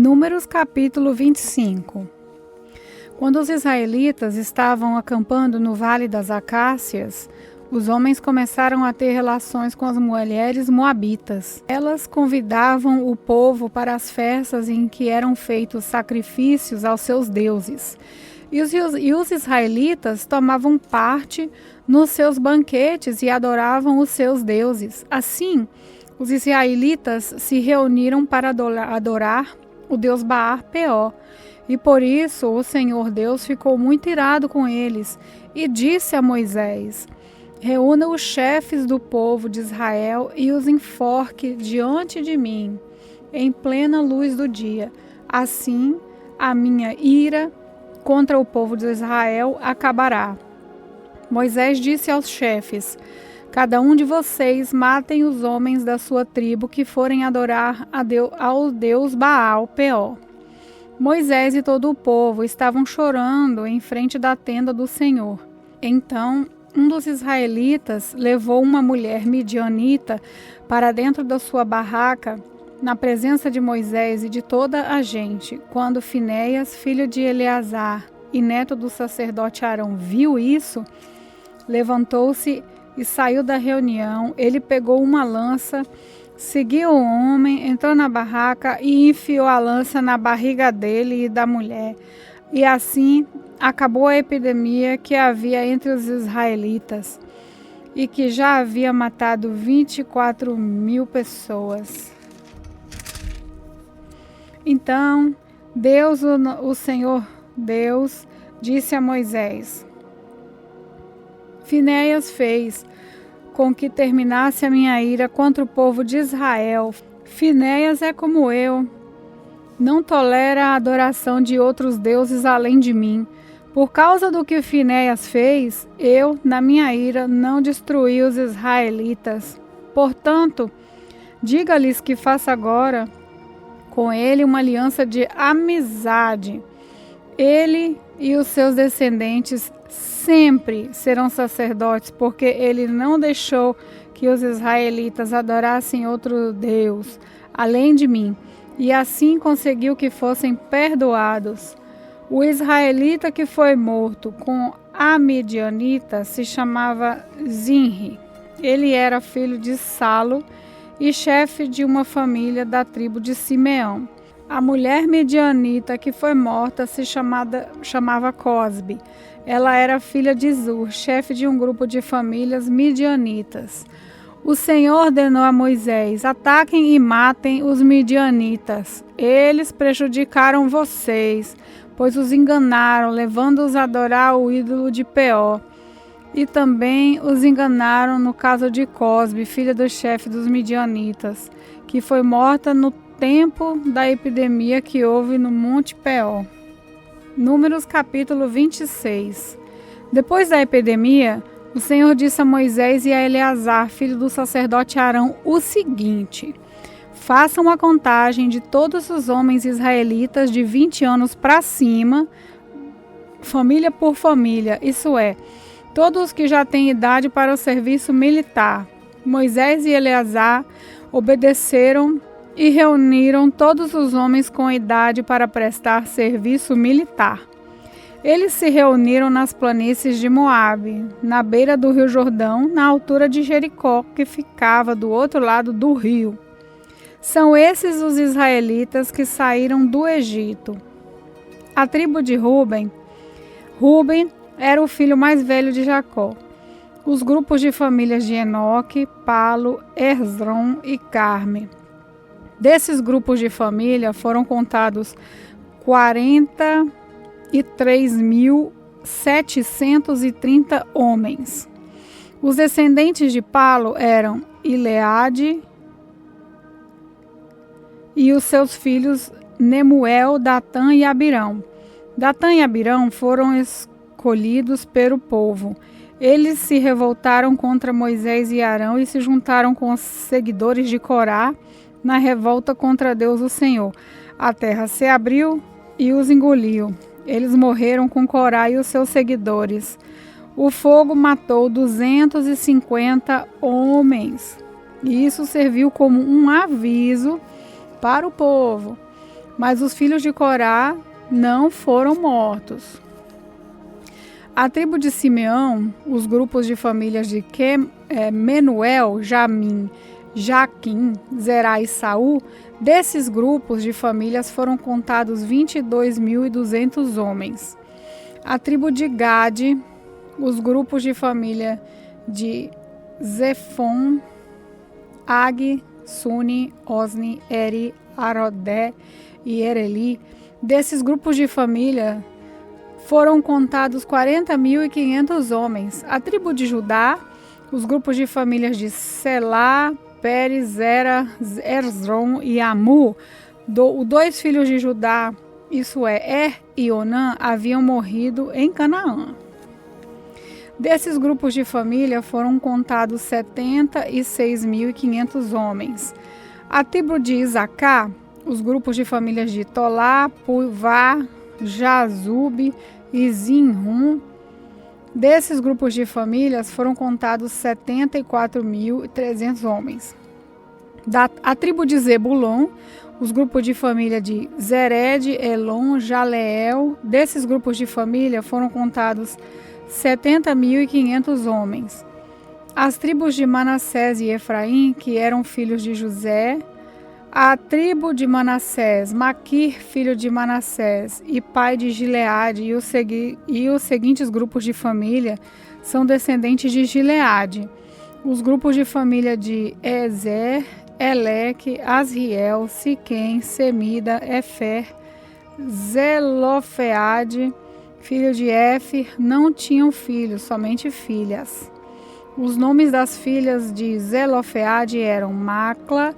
Números capítulo 25. Quando os israelitas estavam acampando no Vale das Acácias, os homens começaram a ter relações com as mulheres moabitas. Elas convidavam o povo para as festas em que eram feitos sacrifícios aos seus deuses. E os israelitas tomavam parte nos seus banquetes e adoravam os seus deuses. Assim, os israelitas se reuniram para adorar o deus Baal-peor. E por isso o Senhor Deus ficou muito irado com eles e disse a Moisés: reúna os chefes do povo de Israel e os enforque diante de mim, em plena luz do dia. Assim, a minha ira contra o povo de Israel acabará. Moisés disse aos chefes: cada um de vocês matem os homens da sua tribo que forem adorar ao deus Baal-peor. Moisés e todo o povo estavam chorando em frente da tenda do Senhor. Então, um dos israelitas levou uma mulher midianita para dentro da sua barraca, na presença de Moisés e de toda a gente. Quando Finéias, filho de Eleazar e neto do sacerdote Arão, viu isso, levantou-se e saiu da reunião. Ele pegou uma lança, seguiu o homem, entrou na barraca e enfiou a lança na barriga dele e da mulher. E assim acabou a epidemia que havia entre os israelitas e que já havia matado 24.000 pessoas. Então, o Senhor Deus, disse a Moisés: Finéias fez com que terminasse a minha ira contra o povo de Israel. Finéias é como eu, não tolera a adoração de outros deuses além de mim. Por causa do que Finéias fez, eu, na minha ira, não destruí os israelitas. Portanto, diga-lhes que faça agora com ele uma aliança de amizade. Ele e os seus descendentes sempre serão sacerdotes, porque ele não deixou que os israelitas adorassem outro Deus além de mim, e assim conseguiu que fossem perdoados. O israelita que foi morto com a midianita se chamava Zinri. Ele era filho de Salo e chefe de uma família da tribo de Simeão. A mulher midianita que foi morta se chamava Cosbe. Ela era filha de Zur, chefe de um grupo de famílias midianitas. O Senhor ordenou a Moisés: ataquem e matem os midianitas. Eles prejudicaram vocês, pois os enganaram, levando-os a adorar o ídolo de Peor. E também os enganaram no caso de Cosbe, filha do chefe dos midianitas, que foi morta no tempo da epidemia que houve no Monte Peor. Números capítulo 26. Depois da epidemia, o Senhor disse a Moisés e a Eleazar, filho do sacerdote Arão, o seguinte: façam a contagem de todos os homens israelitas de 20 anos para cima, família por família, isso é, todos os que já têm idade para o serviço militar. Moisés e Eleazar obedeceram e reuniram todos os homens com idade para prestar serviço militar. Eles se reuniram nas planícies de Moabe, na beira do rio Jordão, na altura de Jericó, que ficava do outro lado do rio. São esses os israelitas que saíram do Egito. A tribo de Ruben era o filho mais velho de Jacó. Os grupos de famílias de Enoque, Palo, Hezron e Carme. Desses grupos de família foram contados 43.730 homens. Os descendentes de Palo eram Ileade e os seus filhos Nemuel, Datã e Abirão. Datã e Abirão foram escolhidos pelo povo. Eles se revoltaram contra Moisés e Arão e se juntaram com os seguidores de Corá na revolta contra Deus o Senhor. A terra se abriu e os engoliu. Eles morreram com Corá e os seus seguidores. O fogo matou 250 homens. E isso serviu como um aviso para o povo. mas os filhos de Corá não foram mortos. A tribo de Simeão, os grupos de famílias de Menuel, Jamim, Jaquim, Zerá e Saul, desses grupos de famílias foram contados 22.200 homens. A tribo de Gade, os grupos de família de Zefon, Ag, Suni, Osni, Eri, Arodé e Ereli, desses grupos de família foram contados 40.500 homens. A tribo de Judá, os grupos de famílias de Selá, Pérez, Zera, Erzron e Amu, os 2 filhos de Judá, isso é, e Onã, haviam morrido em Canaã. Desses grupos de família foram contados 76.500 homens. A tribo de Isacar, os grupos de famílias de Tolá, Puvá, Jazube e Zinrum, desses grupos de famílias foram contados 74.300 homens. A tribo de Zebulon, os grupos de família de Zered, Elon, Jaleel, desses grupos de família foram contados 70.500 homens. As tribos de Manassés e Efraim, que eram filhos de José, a tribo de Manassés, Maquir, filho de Manassés e pai de Gileade, e os seguintes grupos de família são descendentes de Gileade. Os grupos de família de Ezer, Eleque, Asriel, Siquém, Semida, Efer, Zelofeade, filho de Éfer, não tinham filhos, somente filhas. Os nomes das filhas de Zelofeade eram Macla,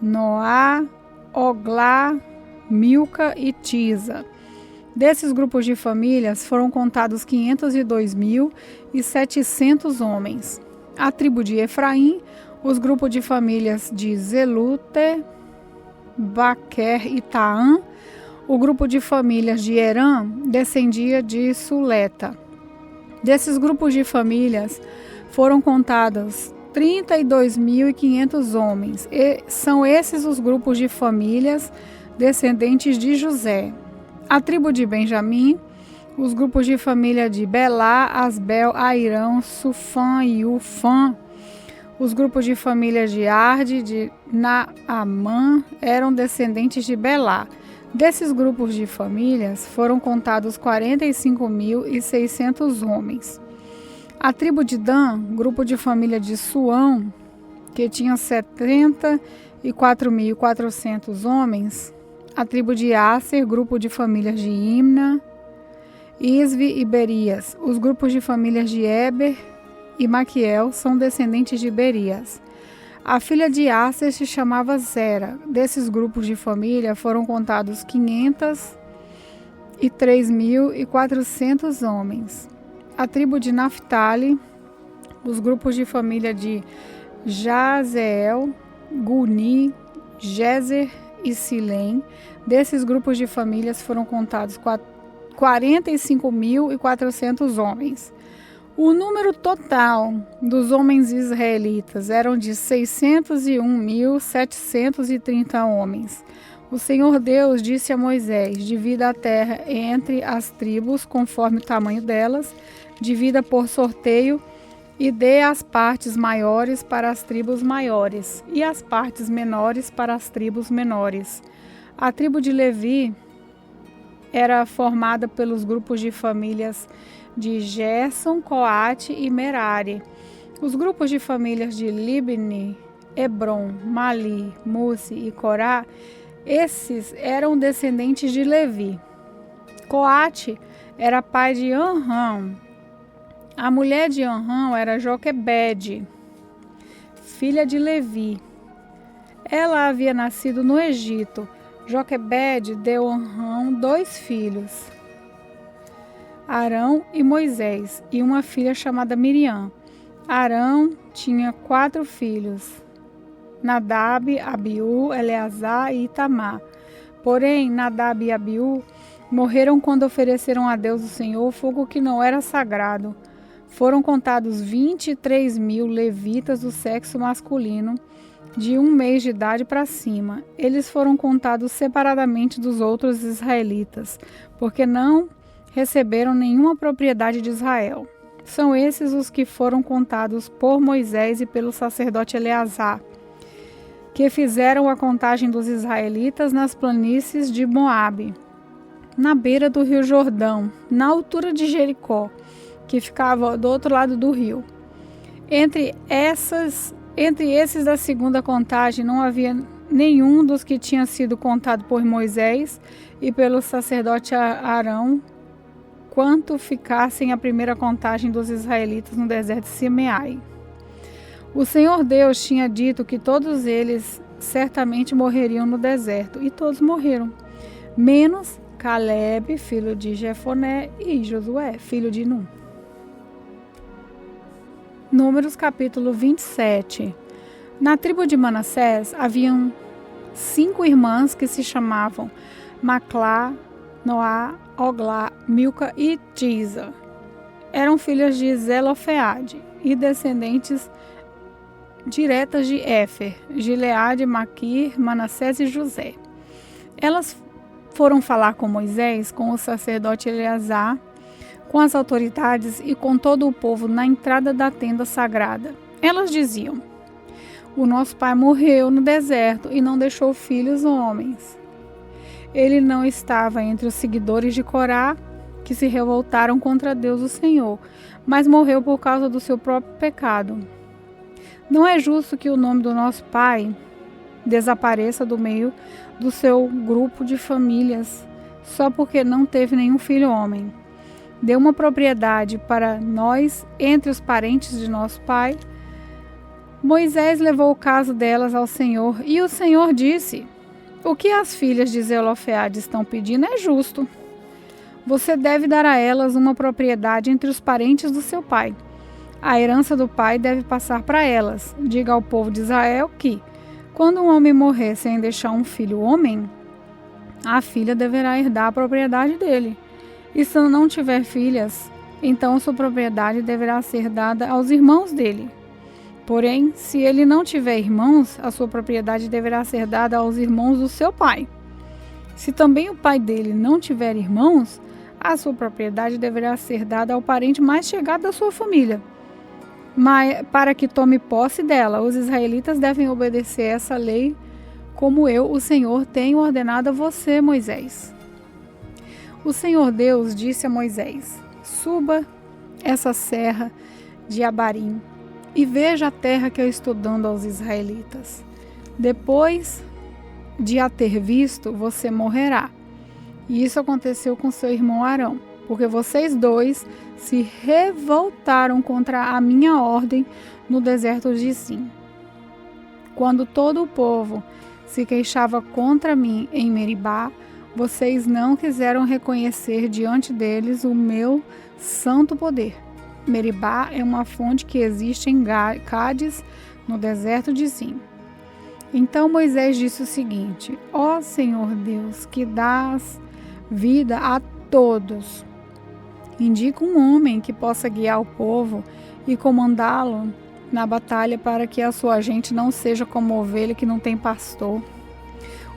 Noá, Oglá, Milca e Tisa. Desses grupos de famílias foram contados 502.700 homens. A tribo de Efraim, os grupos de famílias de Zelute, Baquer e Taã, o grupo de famílias de Herã descendia de Suleta. Desses grupos de famílias foram contados 32.500 homens. E são esses os grupos de famílias descendentes de José. A tribo de Benjamim, os grupos de família de Belá, Asbel, Airão, Sufã e Ufã, os grupos de família de Arde, de Naamã, eram descendentes de Belá. Desses grupos de famílias foram contados 45.600 homens. A tribo de Dan, grupo de família de Suão, que tinha 74.400 homens. A tribo de Aser, grupo de famílias de Imna, Isvi e Berias. Os grupos de famílias de Eber e Maquiel são descendentes de Berias. A filha de Aser se chamava Zera. Desses grupos de família foram contados 503.400 homens. A tribo de Naphtali, os grupos de família de Jazeel, Guni, Jezer e Silém. Desses grupos de famílias foram contados 45.400 homens. O número total dos homens israelitas eram de 601.730 homens. O Senhor Deus disse a Moisés: divida a terra entre as tribos, conforme o tamanho delas, divida por sorteio e dê as partes maiores para as tribos maiores e as partes menores para as tribos menores. A tribo de Levi era formada pelos grupos de famílias de Gerson, Coate e Merari. Os grupos de famílias de Libni, Hebron, Mali, Musi e Corá, esses eram descendentes de Levi. Coate era pai de Anrão. A mulher de Anrão era Joquebede, filha de Levi. Ela havia nascido no Egito. Joquebede deu a Anrão 2 filhos, Arão e Moisés, e uma filha chamada Miriam. Arão tinha 4 filhos, Nadab, Abiú, Eleazar e Itamar. Porém, Nadab e Abiú morreram quando ofereceram a Deus o Senhor fogo que não era sagrado. Foram contados 23.000 levitas do sexo masculino, de 1 mês de idade para cima. Eles foram contados separadamente dos outros israelitas, porque não receberam nenhuma propriedade de Israel. São esses os que foram contados por Moisés e pelo sacerdote Eleazar, que fizeram a contagem dos israelitas nas planícies de Moabe, na beira do rio Jordão, na altura de Jericó, que ficava do outro lado do rio. Entre esses da segunda contagem não havia nenhum dos que tinha sido contado por Moisés e pelo sacerdote Arão, quanto ficassem a primeira contagem dos israelitas no deserto de Simeai. O Senhor Deus tinha dito que todos eles certamente morreriam no deserto, e todos morreram, menos Calebe, filho de Jefoné, e Josué, filho de Nun. Números capítulo 27. Na tribo de Manassés haviam 5 irmãs que se chamavam Maclá, Noá, Oglá, Milca e Tisa. Eram filhas de Zelofeade e descendentes diretas de Éfer, Gileade, Maquir, Manassés e José. Elas foram falar com Moisés, com o sacerdote Eleazar, com as autoridades e com todo o povo na entrada da tenda sagrada. Elas diziam: o nosso pai morreu no deserto e não deixou filhos homens. Ele não estava entre os seguidores de Corá, que se revoltaram contra Deus o Senhor, mas morreu por causa do seu próprio pecado. Não é justo que o nome do nosso pai desapareça do meio do seu grupo de famílias, só porque não teve nenhum filho homem. Deu uma propriedade para nós entre os parentes de nosso pai. Moisés levou o caso delas ao Senhor, e o Senhor disse: o que as filhas de Zelofeade estão pedindo é justo. Você deve dar a elas uma propriedade entre os parentes do seu pai. A herança do pai deve passar para elas. Diga ao povo de Israel que, quando um homem morrer sem deixar um filho homem, a filha deverá herdar a propriedade dele. E se não tiver filhas, então sua propriedade deverá ser dada aos irmãos dele. Porém, se ele não tiver irmãos, a sua propriedade deverá ser dada aos irmãos do seu pai. Se também o pai dele não tiver irmãos, a sua propriedade deverá ser dada ao parente mais chegado da sua família. Mas, para que tome posse dela, os israelitas devem obedecer essa lei, como eu, o Senhor, tenho ordenado a você, Moisés. O Senhor Deus disse a Moisés: suba essa serra de Abarim e veja a terra que eu estou dando aos israelitas. Depois de a ter visto, você morrerá. E isso aconteceu com seu irmão Arão, porque vocês dois se revoltaram contra a minha ordem no deserto de Zim. Quando todo o povo se queixava contra mim em Meribá, vocês não quiseram reconhecer diante deles o meu santo poder. Meribá é uma fonte que existe em Cádiz, no deserto de Zim. Então Moisés disse o seguinte: ó Senhor Deus, que dás vida a todos, indica um homem que possa guiar o povo e comandá-lo na batalha, para que a sua gente não seja como ovelha que não tem pastor.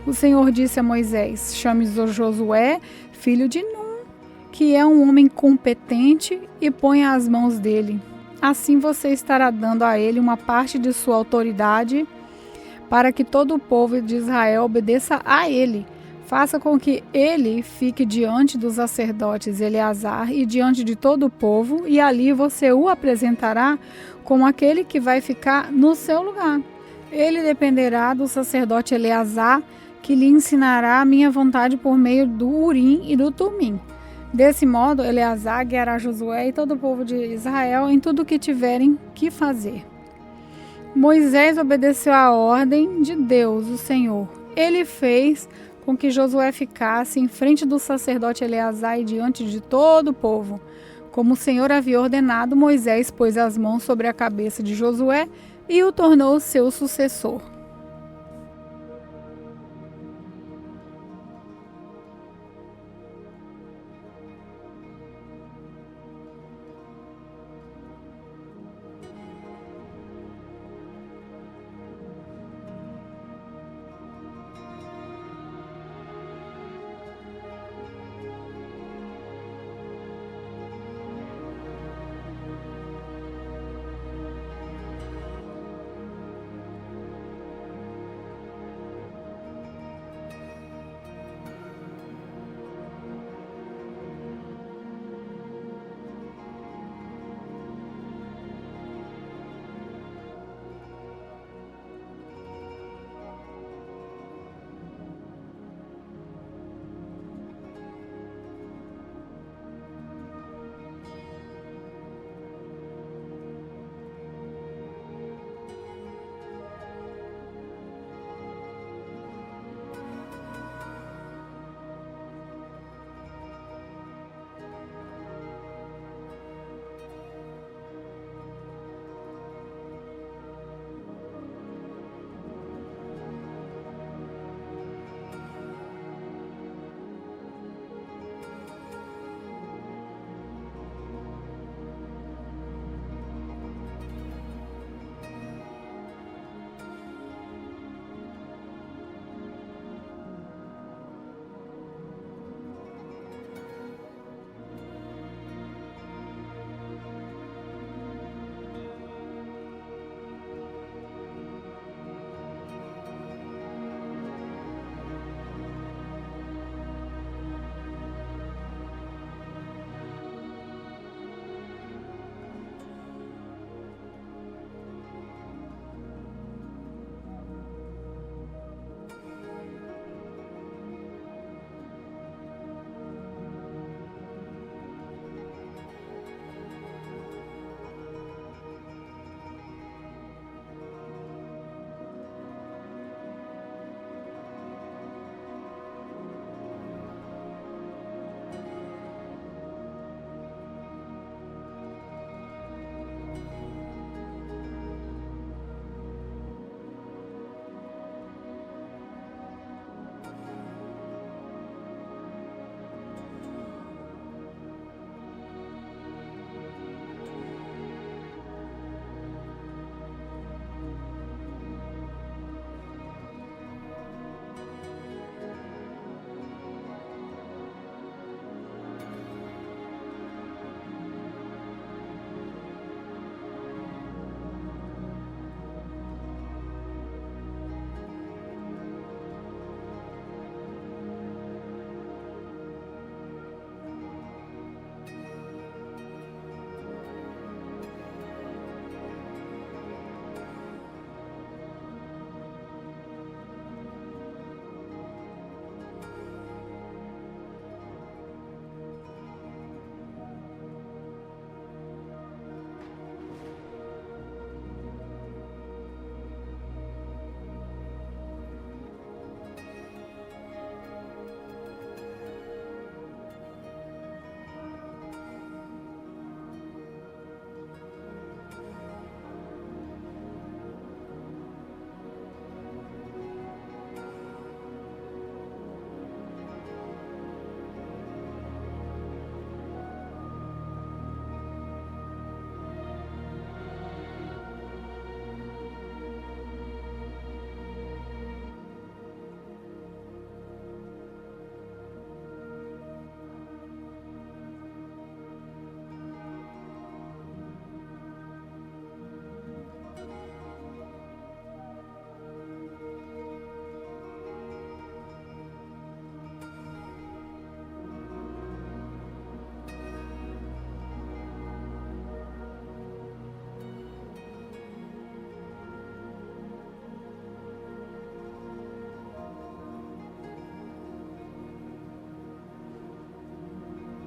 O Senhor disse a Moisés: chame Josué, filho de Nun, que é um homem competente, e ponha as mãos dele. Assim você estará dando a ele uma parte de sua autoridade, para que todo o povo de Israel obedeça a ele. Faça com que ele fique diante dos sacerdotes Eleazar e diante de todo o povo, e ali você o apresentará como aquele que vai ficar no seu lugar. Ele dependerá do sacerdote Eleazar, que lhe ensinará a minha vontade por meio do Urim e do Tumim. Desse modo, Eleazar guiará Josué e todo o povo de Israel em tudo o que tiverem que fazer. Moisés obedeceu à ordem de Deus, o Senhor. Ele fez com que Josué ficasse em frente do sacerdote Eleazar e diante de todo o povo. Como o Senhor havia ordenado, Moisés pôs as mãos sobre a cabeça de Josué e o tornou seu sucessor.